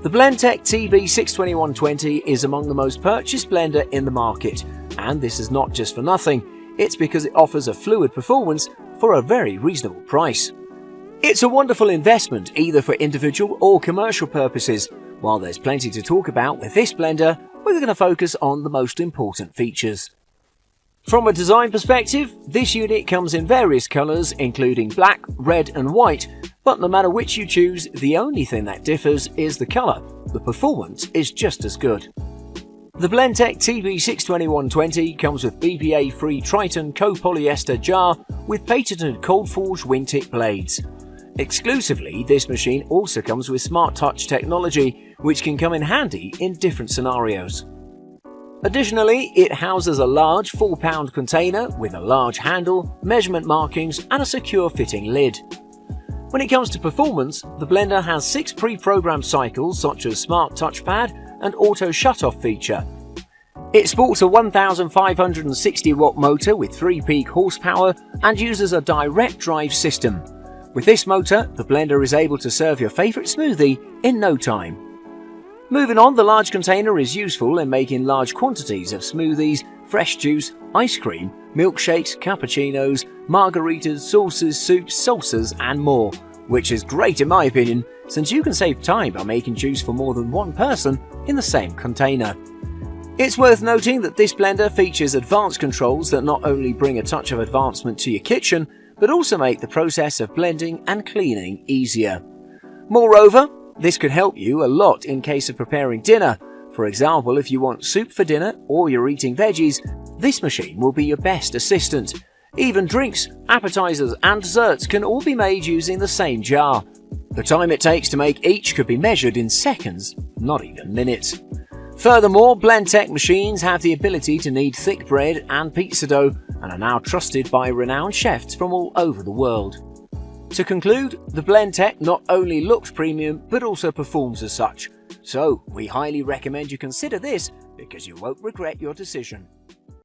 The Blendtec TB62120 is among the most purchased blender in the market, and this is not just for nothing, it's because it offers a fluid performance for a very reasonable price. It's a wonderful investment either for individual or commercial purposes. While there's plenty to talk about with this blender, we're going to focus on the most important features. From a design perspective, this unit comes in various colours including black, red and white, but no matter which you choose, the only thing that differs is the colour. The performance is just as good. The Blendtec TB62120 comes with BPA-free Triton copolyester jar with patented cold forged wingtip blades. Exclusively, this machine also comes with Smart Touch technology, which can come in handy in different scenarios. Additionally, it houses a large 4-pound container with a large handle, measurement markings and a secure fitting lid. When it comes to performance, the blender has 6 pre-programmed cycles such as Smart Touchpad and Auto Shut-Off feature. It sports a 1560 watt motor with 3 peak horsepower and uses a direct drive system. With this motor, the blender is able to serve your favourite smoothie in no time. Moving on, the large container is useful in making large quantities of smoothies, fresh juice, ice cream, milkshakes, cappuccinos, margaritas, sauces, soups, salsas and more, which is great in my opinion since you can save time by making juice for more than one person in the same container. It's worth noting that this blender features advanced controls that not only bring a touch of advancement to your kitchen, but also make the process of blending and cleaning easier. Moreover, this could help you a lot in case of preparing dinner. For example, if you want soup for dinner or you're eating veggies, this machine will be your best assistant. Even drinks, appetizers and desserts can all be made using the same jar. The time it takes to make each could be measured in seconds, not even minutes. Furthermore, Blendtec machines have the ability to knead thick bread and pizza dough and are now trusted by renowned chefs from all over the world. To conclude, the Blendtec not only looks premium but also performs as such. So, we highly recommend you consider this because you won't regret your decision.